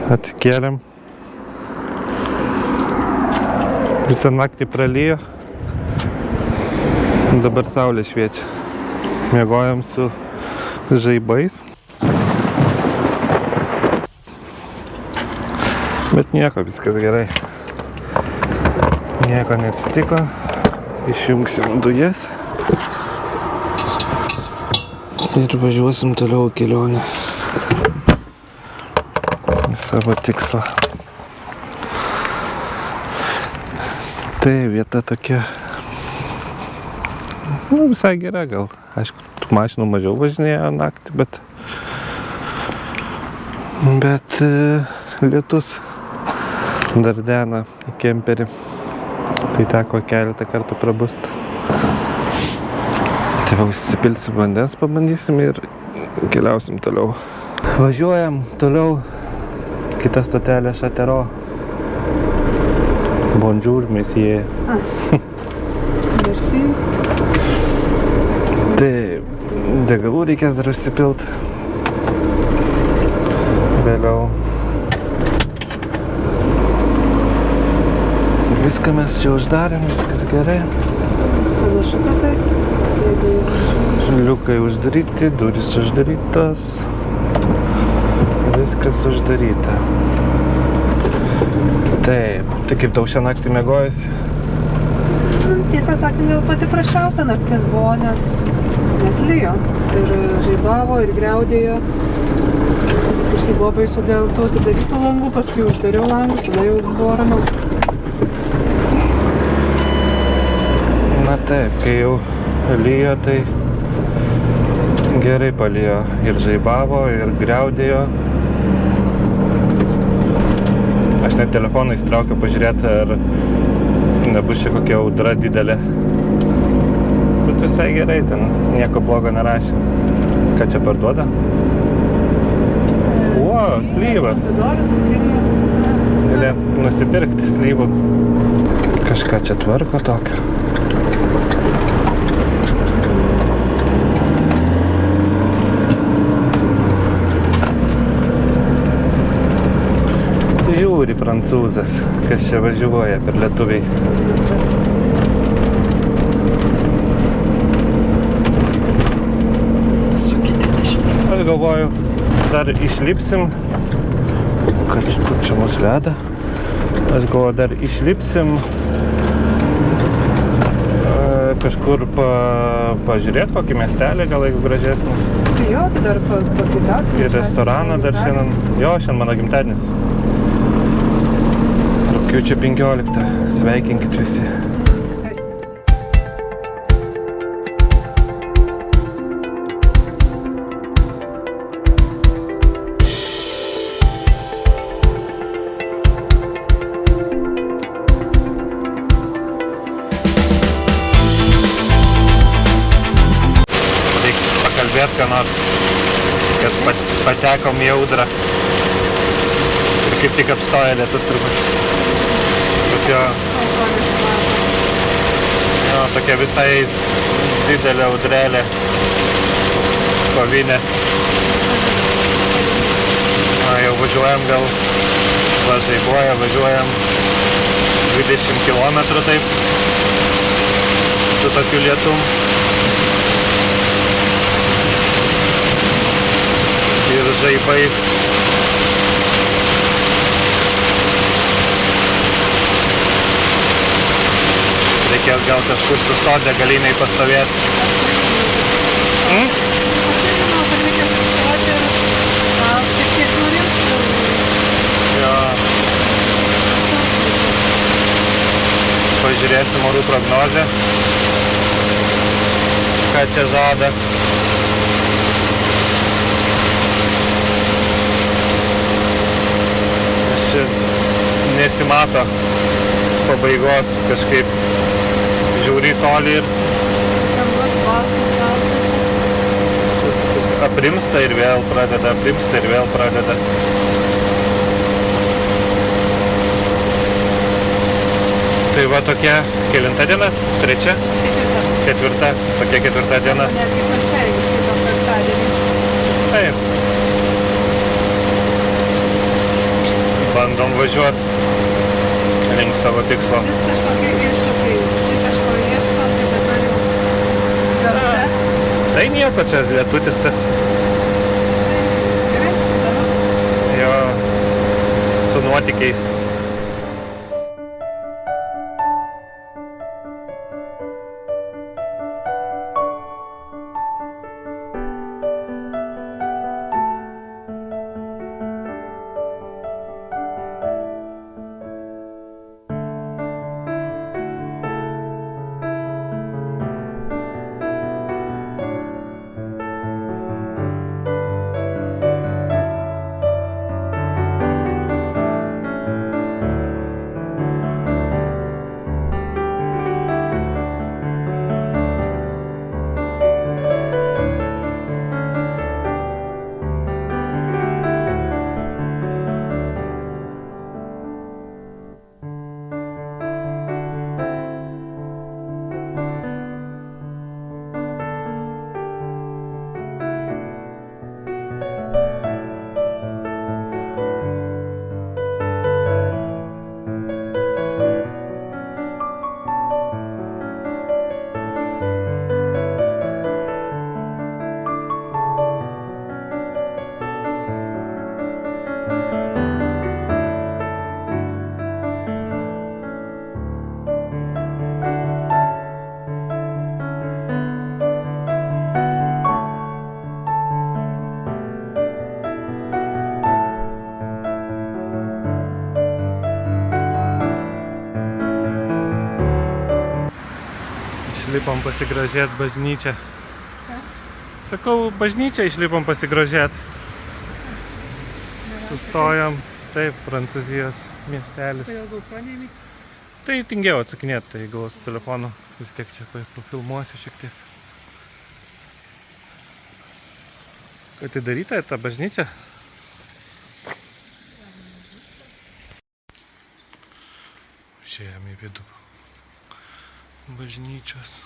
Atsikėlėm. Visą naktį pralyjo. Dabar saulė šviečia. Miegojom su žaibais. Bet nieko, viskas gerai. Nieko neatsitiko. Išjungsim dujas. Ir važiuosim toliau kelionę. Į savo tikslą. Tai vieta tokia, visai gera gal. Aišku, mašinų mažiau važinėjo naktį, bet lietus dardena į kemperį. Tai teko keletą kartų prabust. Tai va, užsipilsim vandens, pabandysim ir keliausim toliau. Važiuojam toliau. Kita stotelė Šatero. Bonjour, monsieur. Merci. Tai degalų reikės dar užsipilt. Vėliau. Viską mes čia uždarėm, viskas gerai. Panašu, kad tai. Liukai uždaryti, durys uždarytos. Viskas uždaryta. Taip, tai kaip tau šią naktį miegojusi? Tiesą sakant, gal pati prasčiausia naktis buvo, nes lijo. Ir žaibavo, ir griaudėjo. Kažkaip buvo baisu dėl tų atidarytų langų, paskui uždariau langus, tada jau buvo ramiau. Na taip, kai jau lijo, tai gerai palijo. Ir žaibavo, ir griaudėjo. Aš net telefoną įsitraukiau pažiūrėti, ar nebus čia kokia audra didelė. Bet visai gerai, ten nieko blogo nerašė. Ką čia parduoda? O, slyvas. Pomidorus, cukinijas. Gali nusipirkti slyvų. Kažką čia tvarko tokio. Žiūri prancūzas, kas čia važiuoja per lietuviai. Aš galvoju, dar išlipsim. Kur čia mus veda? Aš galvoju, dar išlipsim kažkur pažiūrėti kokį miestelį, gal jeigu gražesnis. Jo, tai dar pakitauti. Ir restoraną dar šiandien. Jo, šiandien mano gimtadienis. Rugpjūčio 15. Sveikinkit visi. Reikia pakalbėti ką nors, kad patekom į audrą. Ir kaip tik apstoja lietus turbūt. Jo, tokia visai didelė audrelė, kovinė. Jau važiuojam gal, žaibuoja, važiuojam 20 km taip, su tokiu lietum. Ir žaibais. Reikės gal kažkur sustot degaliniai pastovėti. Jo. Pažiūrėsim orų prognozę. Ką čia žada. Čia nesimato pabaigos kažkaip. Žiūri toli ir aprimsta ir vėl pradeda, aprimsta ir vėl pradeda. Tai va tokia, kelinta diena? Trečia? Ketvirta. Tokia ketvirta diena. Taip. Bandom važiuoti link savo tikslo. Vis kažkokie iššūkiai, tai kažko ieško, tai dabar jau gamta. Tai nieko, čia lietutis tas Gerai, darau. jo su nuotykiais. Išlipom pasigrožėti bažnyčią. Sakau, bažnyčią išlipom pasigrožėti. Sustojom, taip, Prancūzijos miestelis. Kodėl GoPro neimi? Tai tingėjau atsakinėti, tai galvoju su telefonu vis tiek čia pafilmuosiu šiek tiek. Atidaryta ta bažnyčia. Žiūrėjom į vidų bažnyčios.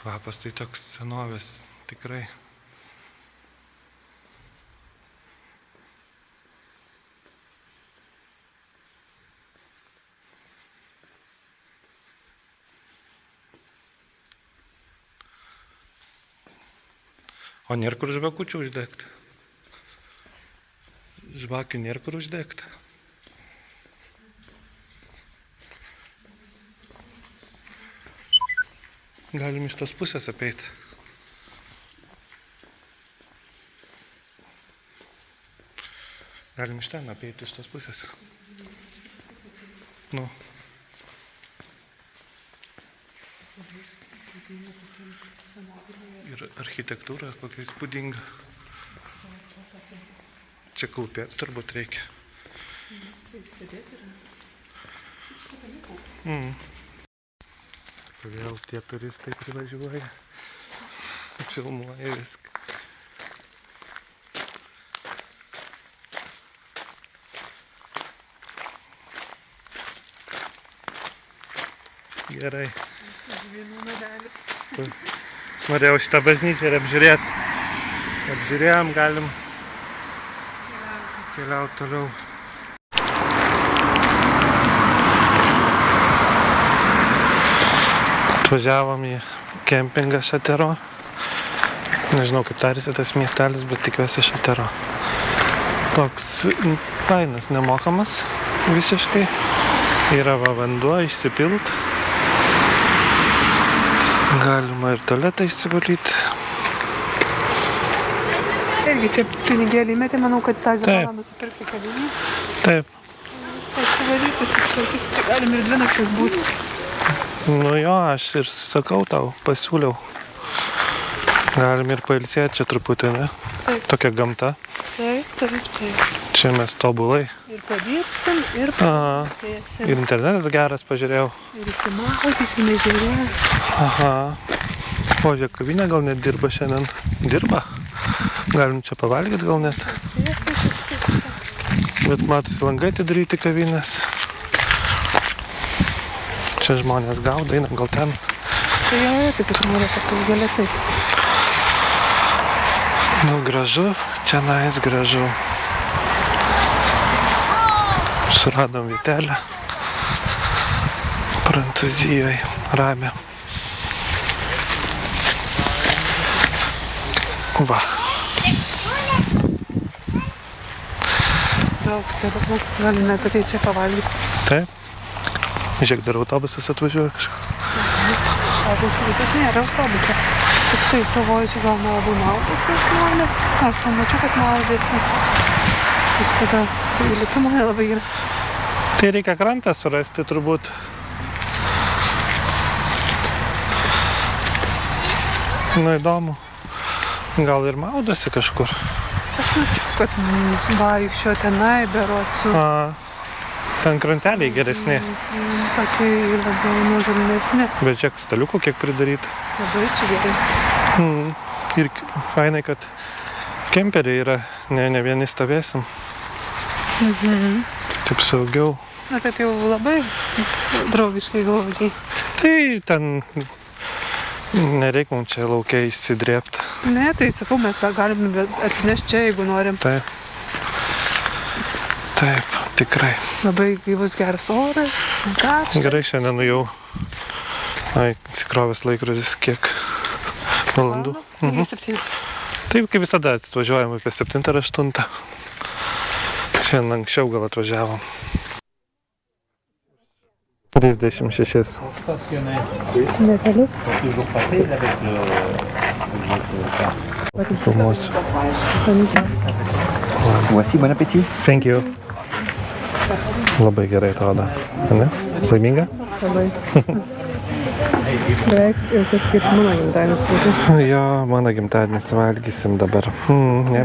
Kvapas tai toks senovės, tikrai. O nėra kur žvakučių uždegti. Žvakių nėra kur uždegti. Galim iš tos pusės apeiti. Galim iš ten apeiti iš tos pusės. Nu. Ir architektūra kokia įspūdinga. Čia klūpėti turbūt reikia. Vėl tie turistai privažiuoja, filmuoja viską. Gerai. Aš norėjau šitą bažnyčią ir apžiūrėti. Apžiūrėjom, galim keliauti toliau. Atvažiavom į kempingą Šatero. Nežinau, kaip tarsi tas miestelis, bet tikiuosi Šatero. Toks fainas, nemokamas visiškai. Yra vanduo išsipilt. Galima ir tualetą išsivalyti. Irgi čia pinigėlį metė, manau, kad tą žinolą nusipirkti kavinį. Taip. Viskas suvarysis, išpirkis, čia galim ir 2 naktis būti. Nu jo, aš ir sakau tau, pasiūliau. Galim ir pailsėti čia truputį, ne? Taip. Tokia gamta. Taip. Čia mes tobulai. Ir padirbsim, ir pailsėsim. Ir internetas geras, pažiūrėjau. Ir įsimaudysim ežerę. Aha. O, žiūrėk, kavinė gal net dirba šiandien. Dirba? Galim čia pavalgyti gal net. Bet matosi langai atidaryti kavinės. Čia žmonės gaudo, eina gal ten. Tai pirmūrė, kad tai galia taip. Nu, gražu, čia nais gražu. Suradom vietelę. Prancūzijoje, ramią. Va. Daug stebuklų, gali net ateit čia pavalgyti. Taip. Žiūrėk, dar autobusas atvažiuoja kažką. Autobusas nėra autobusą. Tik tai galvoju, čia gal nelabai maudosi žmonės. Aš pamačiau, kad maudėsi. Tai čia tada įlipimo nelabai yra. Tai reikia krantą surasti turbūt. Nu, įdomu. Gal ir maudosi kažkur. Aš mačiau, kad vaikščio tenai berods su... Ten kranteliai geresni. Tokiai labiau nuožulnesni. Bet čia staliukų kiek pridaryti. Labai čia gerai. Ir fainai, kad kemperiai yra, ne vieni stovėsim. Taip saugiau. Na taip jau labai draugiškai glaudžiai. Tai ten nereik mums čia laukia išsidrėpti. Ne, tai sakau, mes galim atsinešti čia, jeigu norim. Taip. Taip, tikrai. Labai gyvus geras oras, karšta. Gerai, šiandien jau įsikrovęs laikrodis kiek valandų. 7. Taip, kaip visada atvažiuojam apie 7 ar 8. Šiandien anksčiau gal atvažiavom. 36. Detalius. Filmuosiu. Voici, bon appétit. Thank you. Labai gerai atrodo. Ne? Laiminga? Labai. Beveik kas kaip mano gimtadienis būtų. Jo, mano gimtadienis valgysim dabar. Ne.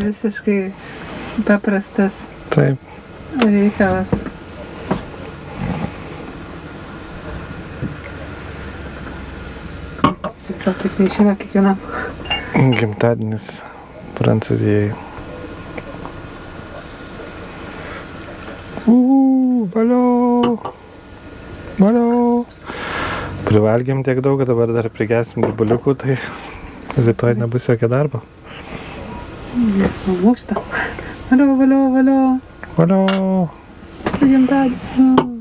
Visiškai paprastas Taip. reikalas. Atsiprašau, taip neišeina kiekvienam. Gimtadienis Prancūzijai. Valio. Privalgėm tiek daug, kad dabar dar prigersim gyvuliukų, tai rytoj nebus jokio darbo. Mūksta. Valio. Valio. Su gimtadieniu.